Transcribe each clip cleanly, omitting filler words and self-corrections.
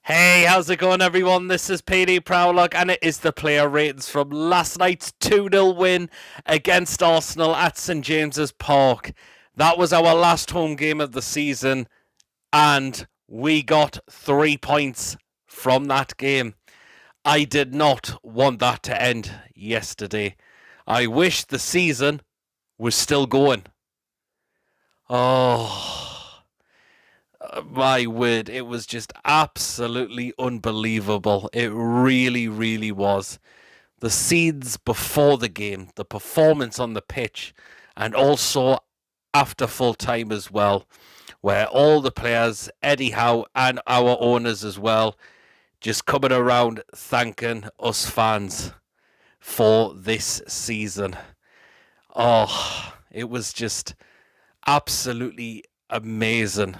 Hey, how's it going, everyone? This is PD Proudlock, and it is the player ratings from last night's 2-0 win against Arsenal at St James's Park. That was our last home game of the season, and we got 3 points from that game. I did not want that to end yesterday. I wish the season was still going. Oh, my word, it was just absolutely unbelievable. It really, really was. The scenes before the game, the performance on the pitch, and also after full time as well, where all the players, Eddie Howe and our owners as well, just coming around thanking us fans for this season. Oh, it was just absolutely amazing.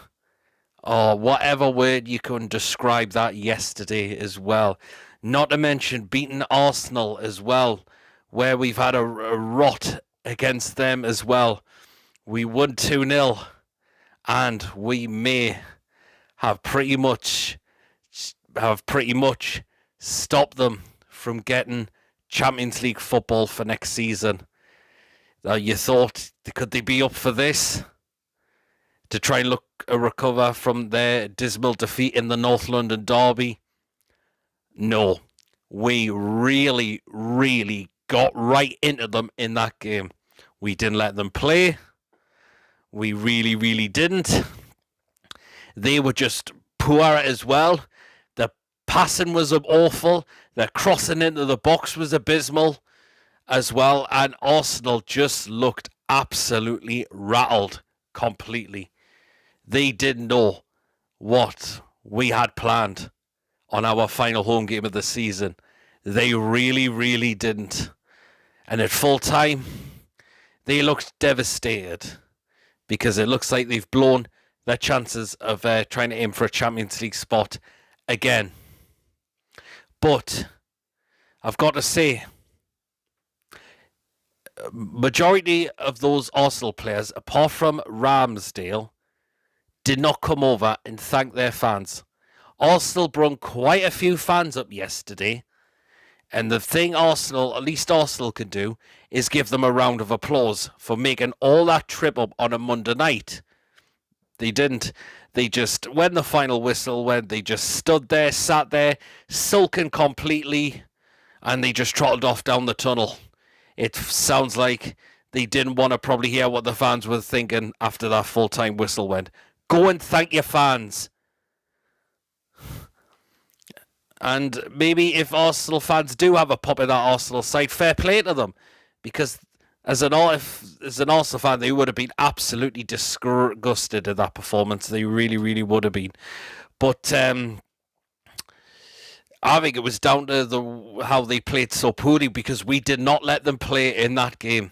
Oh, whatever word you can describe that yesterday as well. Not to mention beating Arsenal as well, where we've had a rot against them as well. We won 2-0, and we may have pretty much stopped them from getting Champions League football for next season. You thought, could they be up for this? To try and recover from their dismal defeat in the North London derby? No. We really, really got right into them in that game. We didn't let them play. We really, really didn't. They were just poor as well. The passing was awful. The crossing into the box was abysmal as well. And Arsenal just looked absolutely rattled completely. They didn't know what we had planned on our final home game of the season. They really, really didn't. And at full time, they looked devastated because it looks like they've blown their chances of trying to aim for a Champions League spot again. But I've got to say, majority of those Arsenal players, apart from Ramsdale, did not come over and thank their fans. Arsenal brought quite a few fans up yesterday, and the thing at least Arsenal can do, is give them a round of applause for making all that trip up on a Monday night. They didn't. They just, when the final whistle went, they just stood there, sat there, sulking completely, and they just trotted off down the tunnel. It sounds like they didn't want to probably hear what the fans were thinking after that full-time whistle went. Go and thank your fans. And maybe if Arsenal fans do have a pop in that Arsenal side, fair play to them. Because as an Arsenal fan, they would have been absolutely disgusted at that performance. They really, really would have been. But I think it was down to how they played so poorly, because we did not let them play in that game.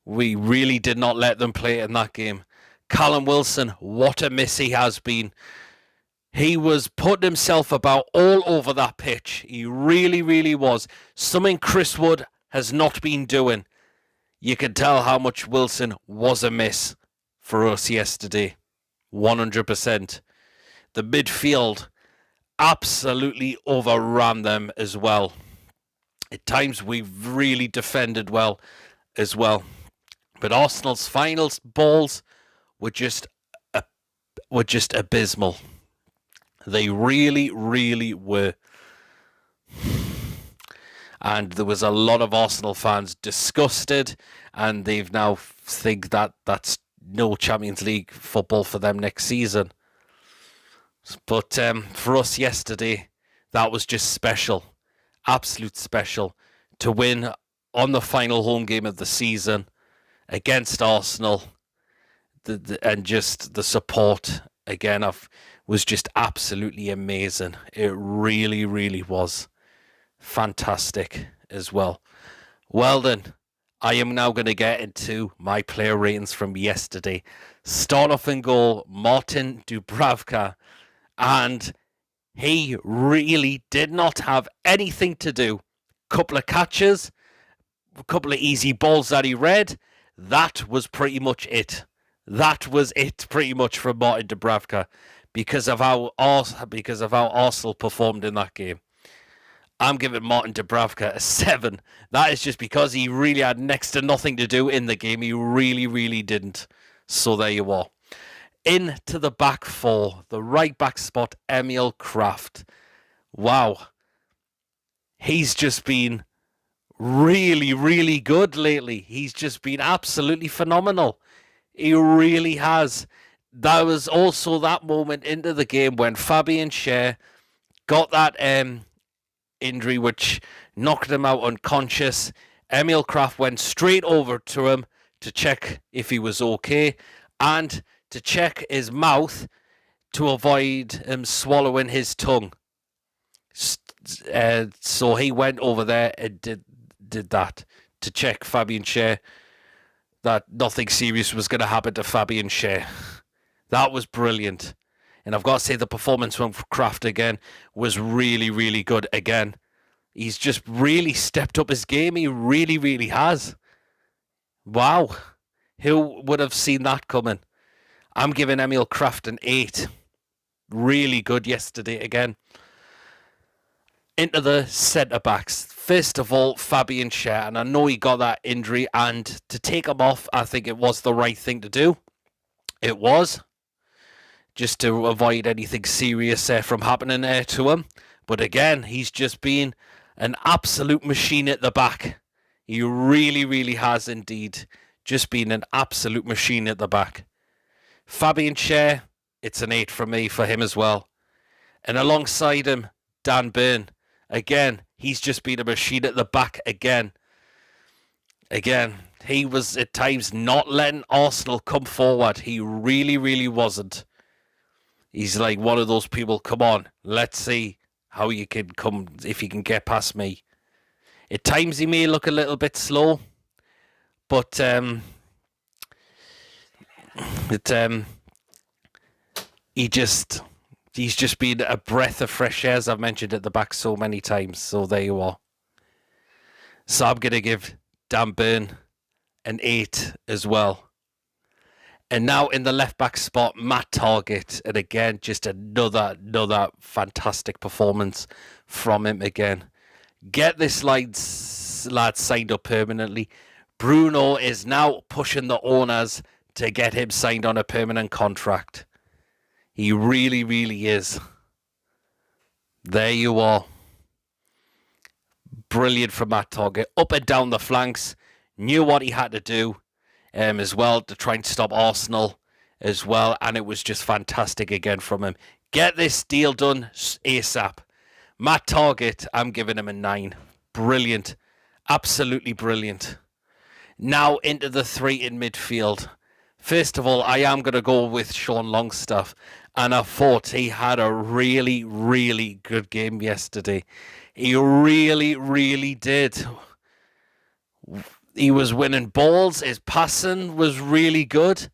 We really did not let them play in that game. Callum Wilson, what a miss he has been. He was putting himself about all over that pitch. He really, really was. Something Chris Wood has not been doing. You can tell how much Wilson was a miss for us yesterday. 100%. The midfield absolutely overran them as well. At times we really defended well as well. But Arsenal's final balls were just abysmal. They really, really were. And there was a lot of Arsenal fans disgusted, and they've now think that that's no Champions League football for them next season. But for us yesterday, that was just special. Absolute special. To win on the final home game of the season against Arsenal. And just the support again was just absolutely amazing. It really, really was fantastic as well. Well then, I am now going to get into my player ratings from yesterday. Start off in goal, Martin Dubravka, and he really did not have anything to do. Couple of catches, a couple of easy balls that he read. That was pretty much it. That was it pretty much from Martin Dubravka, because of how Arsenal performed in that game. I'm giving Martin Dubravka a 7. That is just because he really had next to nothing to do in the game. He really, really didn't. So there you are. Into the back four, the right back spot, Emil Kraft. Wow. He's just been really, really good lately. He's just been absolutely phenomenal. He really has. There was also that moment into the game when Fabian Schär got that injury which knocked him out unconscious. Emil Kraft went straight over to him to check if he was okay and to check his mouth to avoid him swallowing his tongue. So he went over there and did that to check Fabian Schär that nothing serious was going to happen to Fabian Schär. That was brilliant. And I've got to say the performance from Kraft again was really, really good again. He's just really stepped up his game. He really, really has. Wow. Who would have seen that coming? I'm giving Emil Kraft an 8. Really good yesterday again. Into the centre-backs. First of all, Fabian Schär. And I know he got that injury. And to take him off, I think it was the right thing to do. It was. Just to avoid anything serious from happening to him. But again, he's just been an absolute machine at the back. He really, really has indeed just been an absolute machine at the back. Fabian Schär, it's an 8 from me for him as well. And alongside him, Dan Burn. Again, he's just been a machine at the back again. Again, he was at times not letting Arsenal come forward. He really, really wasn't. He's like one of those people, come on, let's see how you can come, if you can get past me. At times he may look a little bit slow, but he's just been a breath of fresh air, as I've mentioned at the back so many times. So there you are. So I'm going to give Dan Burn an 8 as well. And now in the left-back spot, Matt Targett. And again, just another fantastic performance from him again. Get this lad signed up permanently. Bruno is now pushing the owners to get him signed on a permanent contract. He really, really is. There you are. Brilliant from Matt Targett. Up and down the flanks. Knew what he had to do. As well to try and stop Arsenal as well, and it was just fantastic again from him. Get this deal done ASAP. Matt Targett, I'm giving him a 9. Brilliant. Absolutely brilliant. Now into the 3 in midfield. First of all, I am going to go with Sean Longstuff, and I thought he had a really, really good game yesterday. He really, really did. He was winning balls. His passing was really good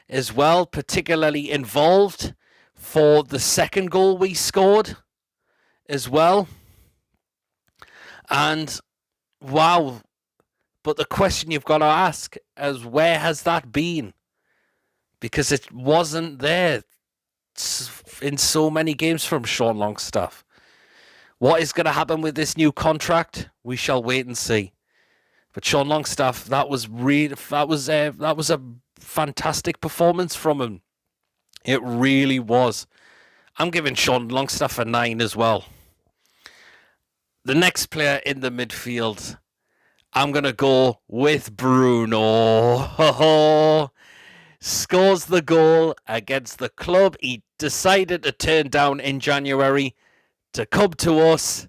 as well, particularly involved for the second goal we scored as well. And wow, but the question you've got to ask is, where has that been? Because it wasn't there in so many games from Sean Longstuff. What is going to happen with this new contract? We shall wait and see. But Sean Longstuff, that was a fantastic performance from him. It really was. I'm giving Sean Longstuff a 9 as well. The next player in the midfield, I'm going to go with Bruno. Scores the goal against the club he decided to turn down in January to come to us.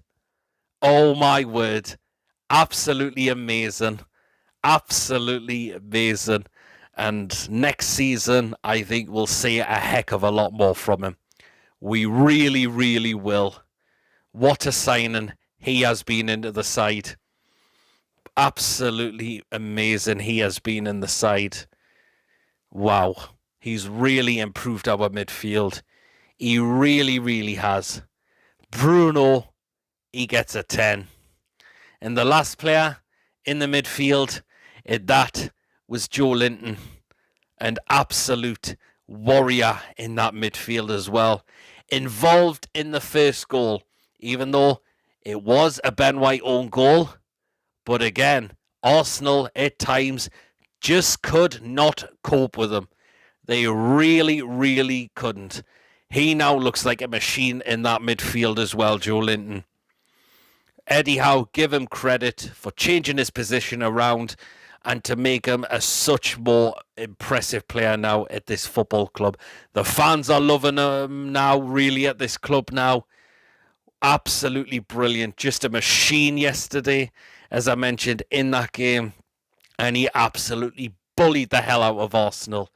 Oh my word. Absolutely amazing. Absolutely amazing. And next season, I think we'll see a heck of a lot more from him. We really, really will. What a signing he has been into the side. Absolutely amazing he has been in the side. Wow. He's really improved our midfield. He really, really has. Bruno, he gets a 10. And the last player in the midfield, that was Joe Linton. An absolute warrior in that midfield as well. Involved in the first goal, even though it was a Ben White own goal. But again, Arsenal at times just could not cope with him. They really, really couldn't. He now looks like a machine in that midfield as well, Joe Linton. Eddie Howe, give him credit for changing his position around and to make him a such more impressive player now at this football club. The fans are loving him now, really, at this club now. Absolutely brilliant. Just a machine yesterday, as I mentioned, in that game. And he absolutely bullied the hell out of Arsenal.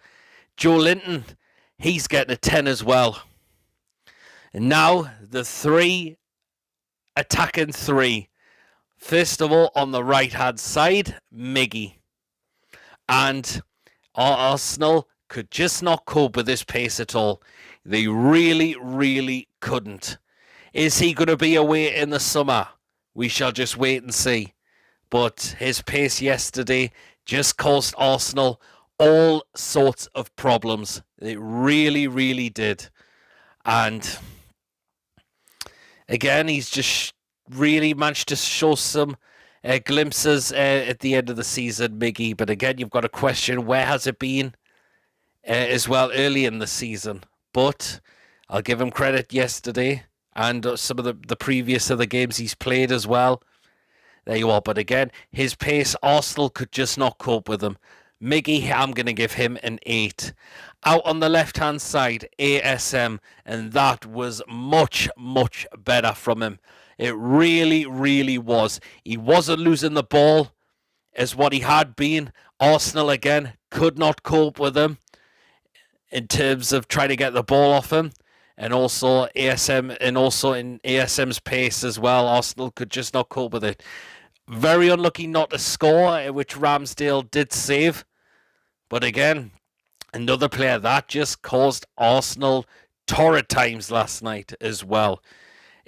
Joe Linton, he's getting a 10 as well. And now the attacking three. First of all, on the right-hand side, Miggy. And Arsenal could just not cope with this pace at all. They really, really couldn't. Is he going to be away in the summer? We shall just wait and see. But his pace yesterday just caused Arsenal all sorts of problems. It really, really did. And again, he's just really managed to show some glimpses at the end of the season, Miggy. But again, you've got to question, where has it been as well early in the season? But I'll give him credit yesterday and some of the previous other games he's played as well. There you are. But again, his pace, Arsenal could just not cope with him. Miggy, I'm going to give him an 8. Out on the left-hand side, ASM, and that was much, much better from him. It really, really was. He wasn't losing the ball as what he had been. Arsenal, again, could not cope with him in terms of trying to get the ball off him. And also ASM, and also in ASM's pace as well. Arsenal could just not cope with it. Very unlucky not to score, which Ramsdale did save. But again, another player that just caused Arsenal torrid times last night as well.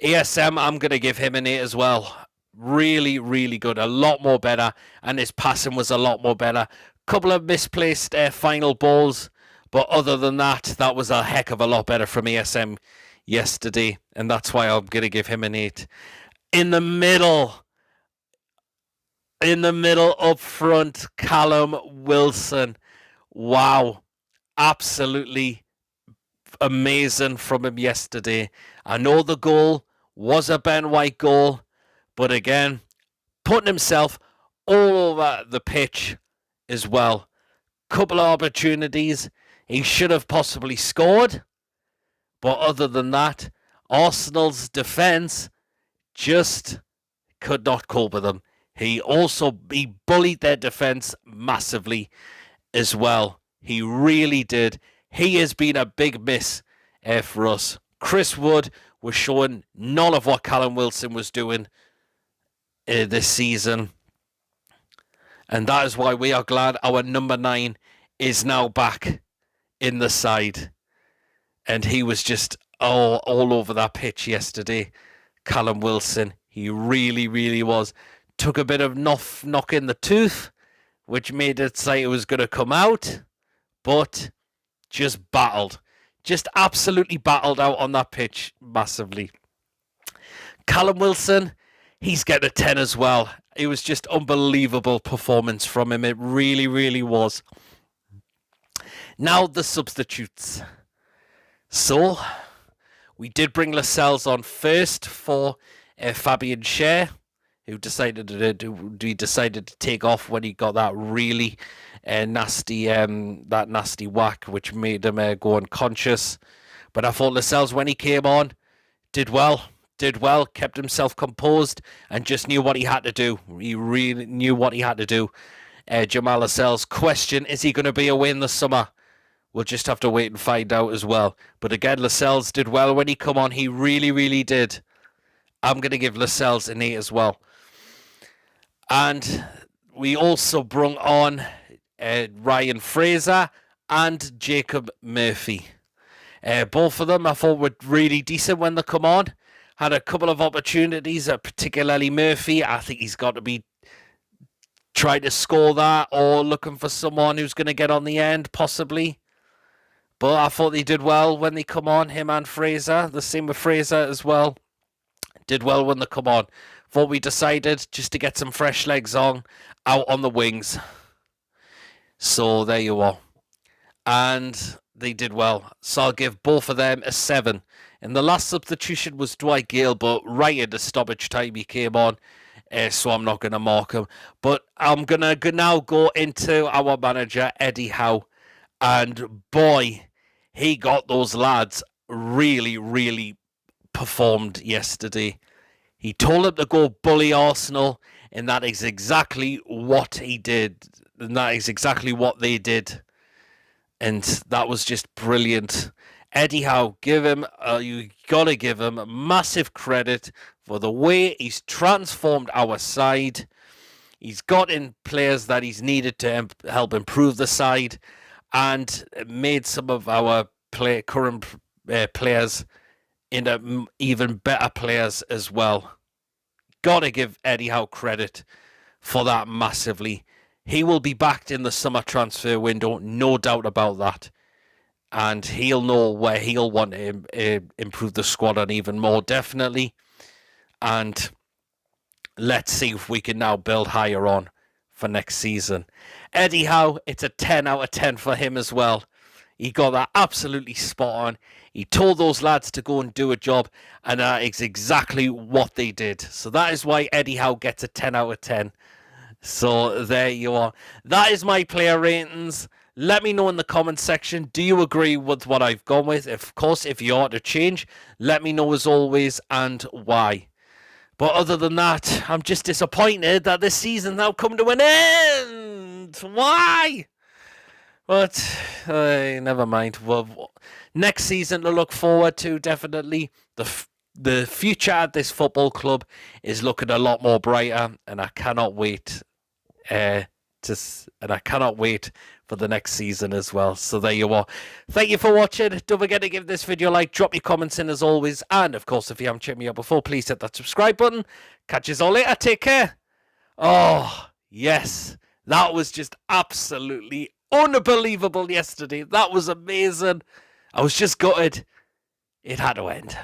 ASM, I'm going to give him an 8 as well. Really, really good. A lot more better. And his passing was a lot more better. Couple of misplaced final balls. But other than that, that was a heck of a lot better from ASM yesterday. And that's why I'm going to give him an 8. In the middle up front, Callum Wilson. Wow. Absolutely amazing from him yesterday. I know the goal was a Ben White goal, but again, putting himself all over the pitch as well. Couple of opportunities. He should have possibly scored. But other than that, Arsenal's defence just could not cope with him. He bullied their defence massively as well. He really did. He has been a big miss for us. Chris Wood was showing none of what Callum Wilson was doing this season. And that is why we are glad our number 9 is now back in the side. And he was just all over that pitch yesterday. Callum Wilson, he really, really was. Took a bit of knock in the tooth, which made it say it was going to come out. But just battled. Just absolutely battled out on that pitch massively. Callum Wilson, he's getting a 10 as well. It was just unbelievable performance from him. It really, really was. Now the substitutes. So, we did bring Lascelles on first for Fabian Schär, who decided to take off when he got that really nasty whack, which made him go unconscious. But I thought Lascelles, when he came on, did well, kept himself composed, and just knew what he had to do. He really knew what he had to do. Jamal Lascelles, question, is he going to be away in the summer? We'll just have to wait and find out as well. But again, Lascelles did well when he come on. He really, really did. I'm going to give Lascelles an 8 as well. And we also brought on Ryan Fraser and Jacob Murphy. Both of them I thought were really decent when they come on. Had a couple of opportunities, particularly Murphy. I think he's got to be trying to score that or looking for someone who's going to get on the end, possibly. But I thought they did well when they come on, him and Fraser. The same with Fraser as well. Did well when they come on. Thought we decided just to get some fresh legs on, out on the wings. So there you are. And they did well. So I'll give both of them a 7. And the last substitution was Dwight Gale, but right at the stoppage time he came on. So I'm not going to mark him. But I'm going to now go into our manager, Eddie Howe. And boy, he got those lads really, really performed yesterday. He told them to go bully Arsenal, and that is exactly what he did. And that is exactly what they did. And that was just brilliant. Eddie Howe, you got to give him massive credit for the way he's transformed our side. He's got in players that he's needed to help improve the side and made some of our current players into even better players as well. Got to give Eddie Howe credit for that massively. He will be backed in the summer transfer window, no doubt about that. And he'll know where he'll want to improve the squad on even more, definitely. And let's see if we can now build higher on for next season. Eddie Howe, it's a 10 out of 10 for him as well. He got that absolutely spot on. He told those lads to go and do a job, and that is exactly what they did. So that is why Eddie Howe gets a 10 out of 10. So there you are. That is my player ratings. Let me know in the comments section, do you agree with what I've gone with? Of course, if you are to change, let me know as always and why. But other than that, I'm just disappointed that this season's now come to an end. Why? But never mind. Well, next season to look forward to, definitely. The future at this football club is looking a lot more brighter, and I cannot wait for the next season as well. So there you are. Thank you for watching. Don't forget to give this video a like, drop your comments in as always, and of course, if you haven't checked me out before, please hit that subscribe button. Catch you all later. Take care. Oh, yes. That was just absolutely unbelievable yesterday. That was amazing. I was just gutted. It had to end.